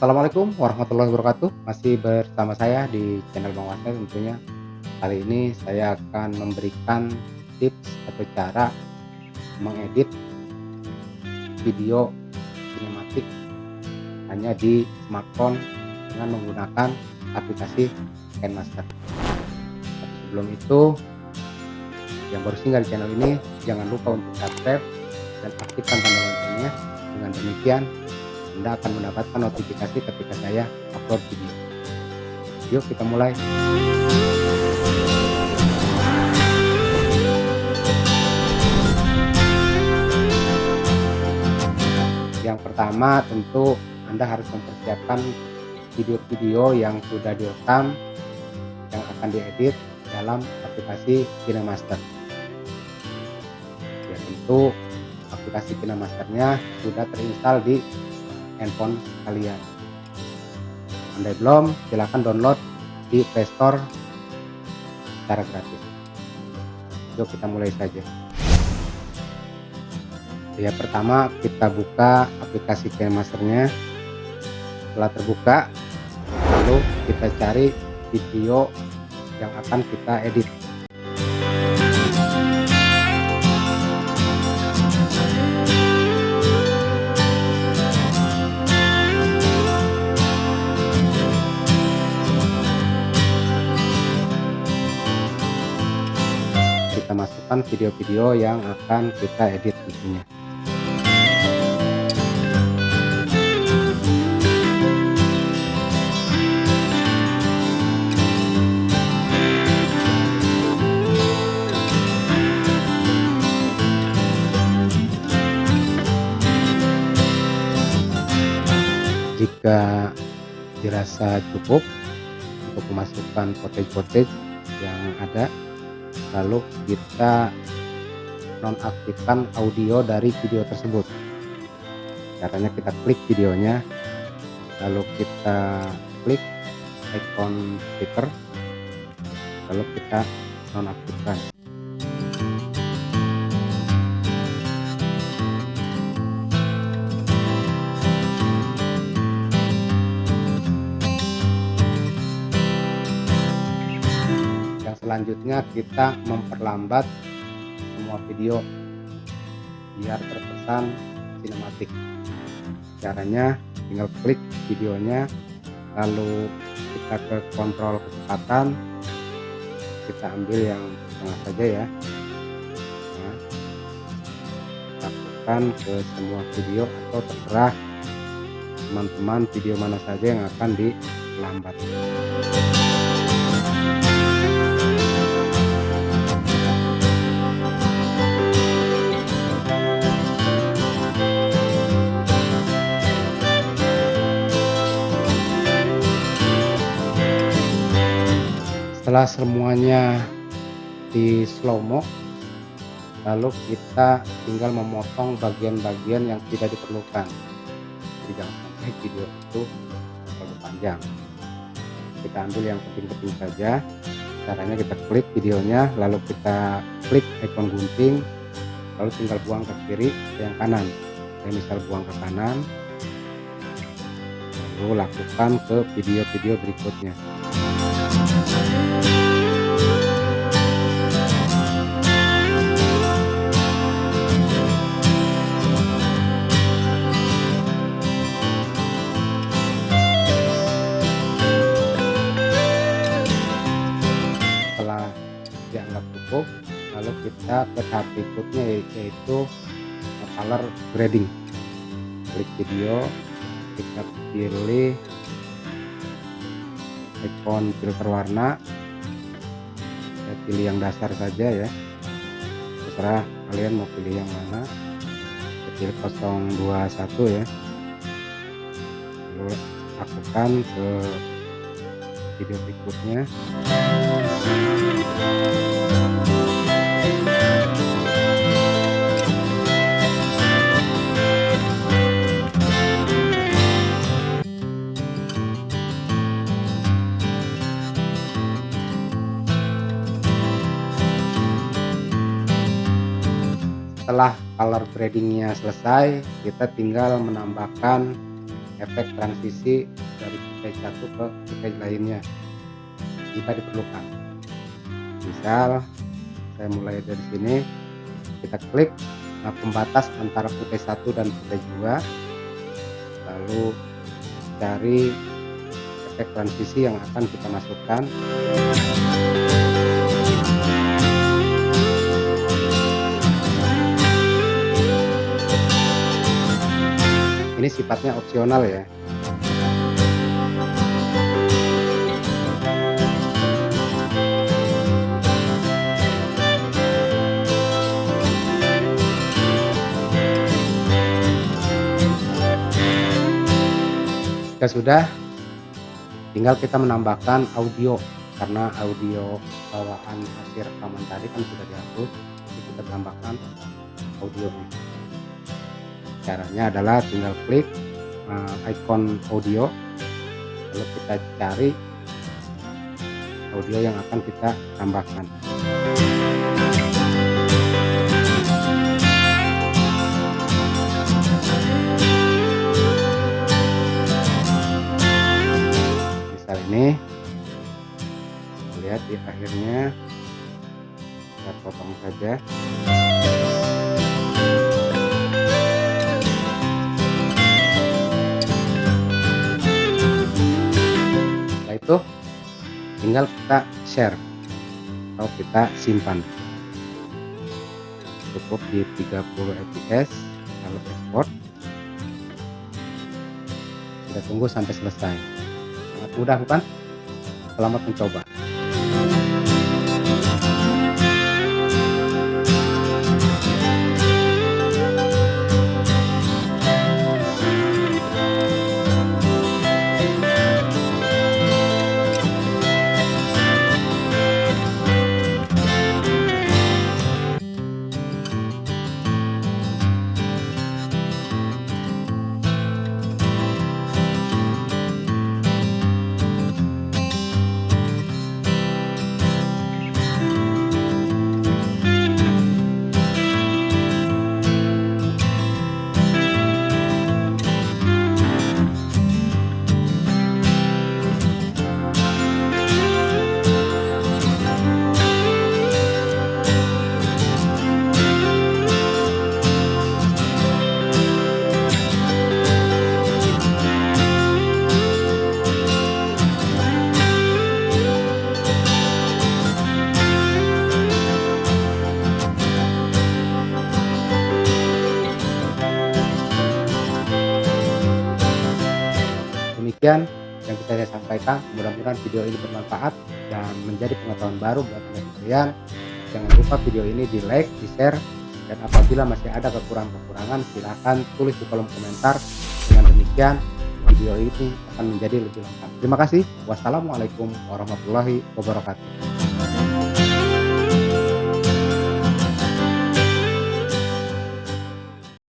Assalamualaikum warahmatullahi wabarakatuh. Masih bersama saya di channel Bang Wasel tentunya. Kali ini saya akan memberikan tips atau cara mengedit video sinematik hanya di smartphone dengan menggunakan aplikasi KineMaster. Tapi sebelum itu, yang baru singgah di channel ini, jangan lupa untuk subscribe dan aktifkan tanda loncengnya. Dengan demikian, Anda akan mendapatkan notifikasi ketika saya upload video. Yuk kita mulai. Yang pertama tentu Anda harus mempersiapkan video-video yang sudah direkam yang akan diedit dalam aplikasi KineMaster. Ya tentu aplikasi KineMasternya sudah terinstall di handphone kalian. Andai belum, silahkan download di Play Store secara gratis. Yuk kita mulai saja. Ya, pertama kita buka aplikasi KineMasternya. Setelah terbuka, lalu kita cari video yang akan kita edit. Kita masukkan video-video yang akan kita edit tentunya. Jika dirasa cukup untuk memasukkan footage yang ada, lalu kita nonaktifkan audio dari video tersebut. Caranya kita klik videonya, lalu kita klik icon speaker, lalu kita nonaktifkan. Selanjutnya kita memperlambat semua video biar terkesan sinematik. Caranya tinggal klik videonya, lalu kita ke kontrol kecepatan, kita ambil yang tengah saja ya. Nah, lakukan ke semua video atau terserah teman-teman video mana saja yang akan dilambat. Setelah semuanya di slow mo, lalu kita tinggal memotong bagian-bagian yang tidak diperlukan. Jadi jangan sampai video itu terlalu panjang. Kita ambil yang penting-penting saja. Caranya kita klik videonya, lalu kita klik ikon gunting, lalu tinggal buang ke kiri atau yang kanan. Saya misal buang ke kanan, lalu lakukan ke video-video berikutnya. Setelah dianggap cukup, lalu kita ke tahap berikutnya yaitu color grading. Klik video, kita pilih ikon filter warna, saya pilih yang dasar saja ya, terserah kalian mau pilih yang mana. Saya pilih 021 ya, lalu lakukan ke video berikutnya. Setelah color gradingnya selesai, kita tinggal menambahkan efek transisi dari footage satu ke footage lainnya jika diperlukan. Misal saya mulai dari sini, kita klik pembatas antara footage 1 dan footage 2, lalu cari efek transisi yang akan kita masukkan. Ini sifatnya opsional ya. Jika sudah, tinggal kita menambahkan audio, karena audio bawaan hasil rekaman tadi kan sudah dihapus, jadi kita tambahkan audionya. Caranya adalah tinggal klik icon audio, lalu kita cari audio yang akan kita tambahkan. Misal ini, lihat di akhirnya, kita potong saja. Itu tinggal kita share atau kita simpan, cukup di 30 fps lalu export. Kita tunggu sampai selesai. Sangat mudah bukan? Selamat mencoba. Demikian yang bisa saya sampaikan. Mudah-mudahan video ini bermanfaat dan menjadi pengetahuan baru buat kalian. Jangan lupa video ini di like, di share, dan apabila masih ada kekurangan-kekurangan silahkan tulis di kolom komentar. Dengan demikian video ini akan menjadi lebih lengkap. Terima kasih. Wassalamualaikum warahmatullahi wabarakatuh.